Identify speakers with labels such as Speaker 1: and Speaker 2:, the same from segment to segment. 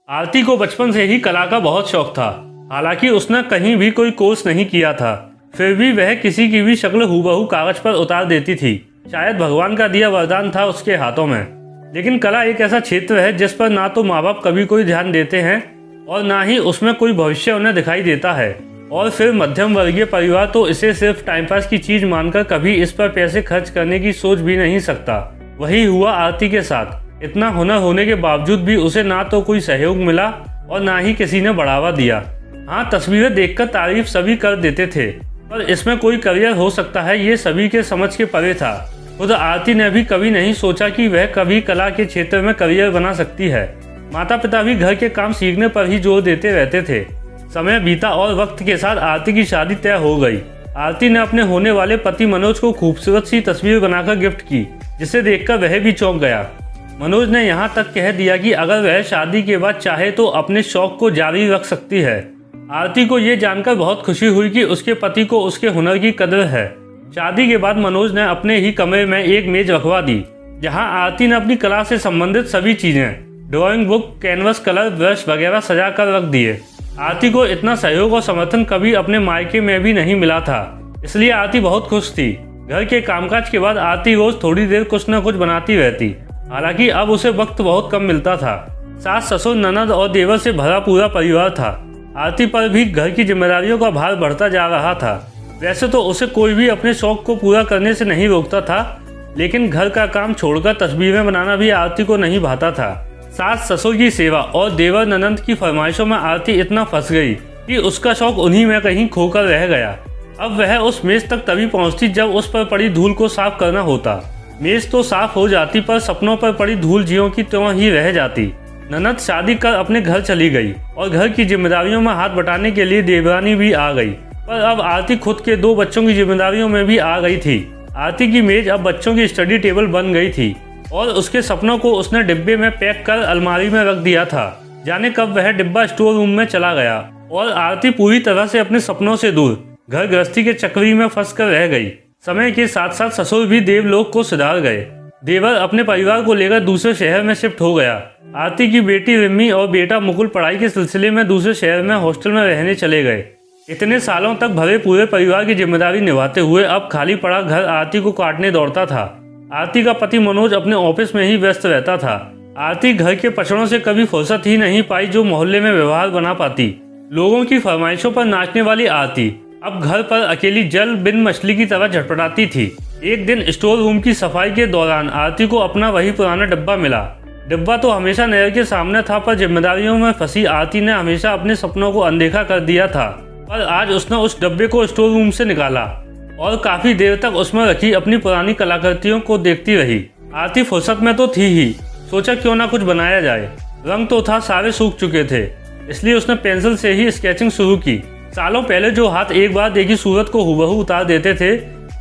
Speaker 1: आरती को बचपन से ही कला का बहुत शौक था। हालांकि उसने कहीं भी कोई कोर्स नहीं किया था, फिर भी वह किसी की भी शक्ल हूबहू कागज पर उतार देती थी। शायद भगवान का दिया वरदान था उसके हाथों में। लेकिन कला एक ऐसा क्षेत्र है जिस पर ना तो माँ बाप कभी कोई ध्यान देते हैं और ना ही उसमें कोई भविष्य उन्हें दिखाई देता है। और फिर मध्यम वर्गीय परिवार तो इसे सिर्फ टाइम पास की चीज मानकर कभी इस पर पैसे खर्च करने की सोच भी नहीं सकता। वही हुआ आरती के साथ। इतना हुनर होने के बावजूद भी उसे ना तो कोई सहयोग मिला और ना ही किसी ने बढ़ावा दिया। हाँ, तस्वीरें देखकर तारीफ सभी कर देते थे, पर इसमें कोई करियर हो सकता है ये सभी के समझ के परे था। खुद आरती ने भी कभी नहीं सोचा कि वह कभी कला के क्षेत्र में करियर बना सकती है। माता पिता भी घर के काम सीखने पर ही जोर देते रहते थे। समय बीता और वक्त के साथ आरती की शादी तय हो गई। आरती ने अपने होने वाले पति मनोज को खूबसूरत सी तस्वीर बनाकर गिफ्ट की, जिसे देखकर वह भी चौंक गया। मनोज ने यहाँ तक कह दिया कि अगर वह शादी के बाद चाहे तो अपने शौक को जारी रख सकती है। आरती को ये जानकर बहुत खुशी हुई कि उसके पति को उसके हुनर की कदर है। शादी के बाद मनोज ने अपने ही कमरे में एक मेज रखवा दी, जहाँ आरती ने अपनी कला से संबंधित सभी चीजें, drawing book, canvas, colour, brush वगैरह सजा कर रख दिए। आरती को इतना सहयोग और समर्थन कभी अपने मायके में भी नहीं मिला था, इसलिए आरती बहुत खुश थी। घर के कामकाज के बाद आरती रोज थोड़ी देर कुछ न कुछ बनाती रहती। हालांकि अब उसे वक्त बहुत कम मिलता था। सास, ससुर, ननद और देवर से भरा पूरा परिवार था। आरती पर भी घर की जिम्मेदारियों का भार बढ़ता जा रहा था। वैसे तो उसे कोई भी अपने शौक को पूरा करने से नहीं रोकता था, लेकिन घर का काम छोड़कर तस्वीरें बनाना भी आरती को नहीं भाता था। सास ससुर की सेवा और देवर ननद की फरमाइशों में आरती इतना फंस गई कि उसका शौक उन्हीं में कहीं खोकर रह गया। अब वह उस मेज तक तभी पहुंचती जब उस पर पड़ी धूल को साफ करना होता। मेज तो साफ हो जाती, पर सपनों पर पड़ी धूल ज्यों की त्यों ही रह जाती। ननद शादी कर अपने घर चली गई और घर की जिम्मेदारियों में हाथ बटाने के लिए देवरानी भी आ गई। पर अब आरती खुद के 2 बच्चों की जिम्मेदारियों में भी आ गई थी। आरती की मेज अब बच्चों की स्टडी टेबल बन गई थी और उसके सपनों को उसने डिब्बे में पैक कर अलमारी में रख दिया था। जाने कब वह डिब्बा स्टोर रूम में चला गया और आरती पूरी तरह से अपने सपनों से दूर घर गृहस्थी के चक्री में फंस कर रह गई। समय के साथ साथ ससुर भी देवलोक को सुधार गए। देवर अपने परिवार को लेकर दूसरे शहर में शिफ्ट हो गया। आरती की बेटी रिम्मी और बेटा मुकुल पढ़ाई के सिलसिले में दूसरे शहर में हॉस्टल में रहने चले गए। इतने सालों तक भरे पूरे परिवार की जिम्मेदारी निभाते हुए अब खाली पड़ा घर आरती को काटने दौड़ता था। आरती का पति मनोज अपने ऑफिस में ही व्यस्त रहता था। आरती घर के पछड़ों से कभी फुर्सत ही नहीं पाई जो मोहल्ले में व्यवहार बना पाती। लोगों की फरमाइशों पर नाचने वाली आरती अब घर पर अकेली जल बिन मछली की तरह झटपटाती थी। एक दिन स्टोर रूम की सफाई के दौरान आरती को अपना वही पुराना डिब्बा मिला। डिब्बा तो हमेशा नजर के सामने था, पर जिम्मेदारियों में फंसी आरती ने हमेशा अपने सपनों को अनदेखा कर दिया था। पर आज उसने उस डिब्बे को स्टोर रूम से निकाला और काफी देर तक उसमें रखी अपनी पुरानी कलाकृतियों को देखती रही। आरती फुर्सत में तो थी ही, सोचा क्यों ना कुछ बनाया जाए। रंग तो था, सारे सूख चुके थे, इसलिए उसने पेंसिल से ही स्केचिंग शुरू की। सालों पहले जो हाथ एक बार देखी सूरत को हुबहू उतार देते थे,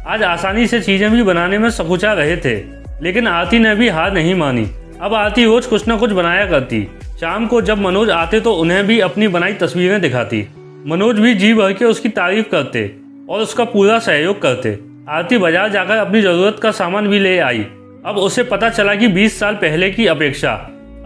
Speaker 1: आज आसानी से चीजें भी बनाने में सकुचा रहे थे। लेकिन आरती ने भी हार नहीं मानी। अब आरती रोज कुछ न कुछ बनाया करती। शाम को जब मनोज आते तो उन्हें भी अपनी बनाई तस्वीरें दिखाती। मनोज भी जी भर के उसकी तारीफ करते और उसका पूरा सहयोग करते। आरती बाजार जाकर अपनी जरूरत का सामान भी ले आई। अब उसे पता चला कि 20 साल पहले की अपेक्षा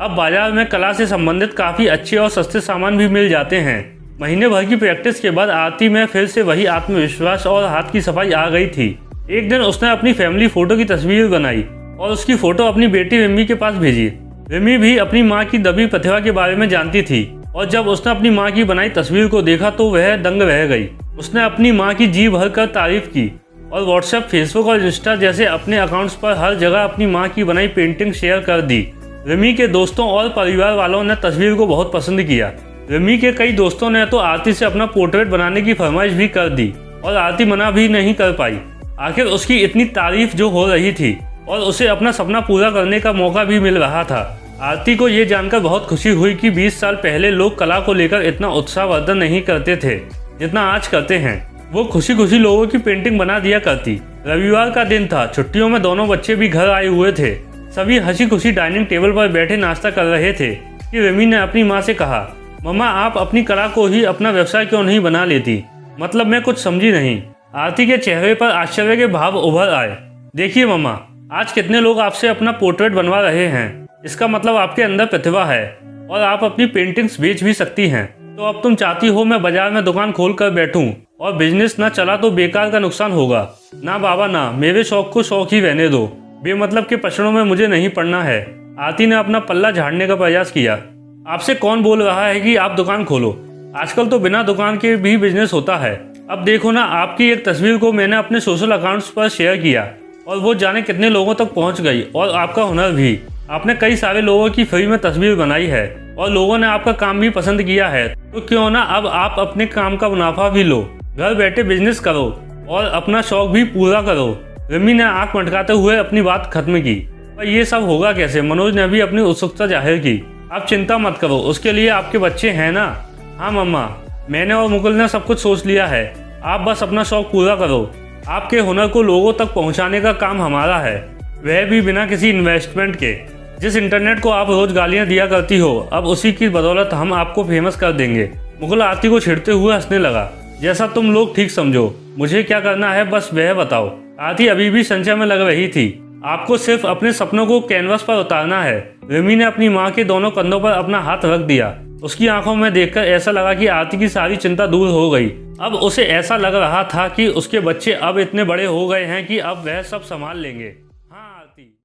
Speaker 1: अब बाजार में कला से संबंधित काफी अच्छे और सस्ते सामान भी मिल जाते हैं। महीने भर की प्रैक्टिस के बाद आरती में फिर से वही आत्मविश्वास और हाथ की सफाई आ गई थी। एक दिन उसने अपनी फैमिली फोटो की तस्वीर बनाई और उसकी फोटो अपनी बेटी रिम्मी के पास भेजी। रिम्मी भी अपनी माँ की दबी प्रतिभा के बारे में जानती थी और जब उसने अपनी माँ की बनाई तस्वीर को देखा तो वह दंग रह गई। उसने अपनी माँ की जी भर कर तारीफ की और व्हाट्सएप, फेसबुक और इंस्टा जैसे अपने अकाउंट्स पर हर जगह अपनी माँ की बनाई पेंटिंग शेयर कर दी। रिम्मी के दोस्तों और परिवार वालों ने तस्वीर को बहुत पसंद किया। रिम्मी के कई दोस्तों ने तो आरती से अपना पोर्ट्रेट बनाने की फरमाइश भी कर दी और आरती मना भी नहीं कर पाई। आखिर उसकी इतनी तारीफ जो हो रही थी और उसे अपना सपना पूरा करने का मौका भी मिल रहा था। आरती को ये जानकर बहुत खुशी हुई कि 20 साल पहले लोग कला को लेकर इतना उत्साहवर्धन नहीं करते थे जितना आज करते हैं। वो खुशी खुशी लोगों की पेंटिंग बना दिया करती। रविवार का दिन था, छुट्टियों में दोनों बच्चे भी घर आए हुए थे। सभी हंसी खुशी डाइनिंग टेबल पर बैठे नाश्ता कर रहे थे कि रिमी ने अपनी माँ से कहा, मम्मा आप अपनी कला को ही अपना व्यवसाय क्यों नहीं बना लेती? मतलब मैं कुछ समझी नहीं। आरती के चेहरे पर आश्चर्य के भाव उभर आए। देखिए मम्मा, आज कितने लोग आपसे अपना पोर्ट्रेट बनवा रहे हैं। इसका मतलब आपके अंदर प्रतिभा है और आप अपनी पेंटिंग्स बेच भी सकती हैं। तो अब तुम चाहती हो मैं बाजार में दुकान खोल कर बैठूं और बिजनेस ना चला तो बेकार का नुकसान होगा। ना बाबा ना, मेरे शौक को शौक ही रहने दो, बेमतलब के प्रश्नों में मुझे नहीं पड़ना है। आरती ने अपना पल्ला झाड़ने का प्रयास किया। आपसे कौन बोल रहा है कि आप दुकान खोलो? आजकल तो बिना दुकान के भी बिजनेस होता है। अब देखो ना, आपकी एक तस्वीर को मैंने अपने सोशल अकाउंट्स पर शेयर किया और वो जाने कितने लोगों तक पहुंच गई। और आपका हुनर भी, आपने कई सारे लोगों की फ्री में तस्वीर बनाई है और लोगों ने आपका काम भी पसंद किया है। तो क्यों ना अब आप अपने काम का मुनाफा भी लो, घर बैठे बिजनेस करो और अपना शौक भी पूरा करो। रिमी ने आंख मटकाते हुए अपनी बात खत्म की। पर ये सब होगा कैसे? मनोज ने भी अपनी उत्सुकता जाहिर की। आप चिंता मत करो, उसके लिए आपके बच्चे हैं ना। हाँ मम्मा, मैंने और मुकुल ने सब कुछ सोच लिया है। आप बस अपना शौक पूरा करो। आपके हुनर को लोगों तक पहुंचाने का काम हमारा है, वह भी बिना किसी इन्वेस्टमेंट के। जिस इंटरनेट को आप रोज गालियां दिया करती हो, अब उसी की बदौलत हम आपको फेमस कर देंगे। मुकुल आरती को छेड़ते हुए हंसने लगा। जैसा तुम लोग ठीक समझो, मुझे क्या करना है बस वह बताओ। आरती अभी भी संशय में लग रही थी। आपको सिर्फ अपने सपनों को कैनवस पर उतारना है। रिमी ने अपनी माँ के दोनों कंधों पर अपना हाथ रख दिया। उसकी आंखों में देखकर ऐसा लगा कि आरती की सारी चिंता दूर हो गई। अब उसे ऐसा लग रहा था कि उसके बच्चे अब इतने बड़े हो गए हैं कि अब वह सब संभाल लेंगे। हाँ आरती।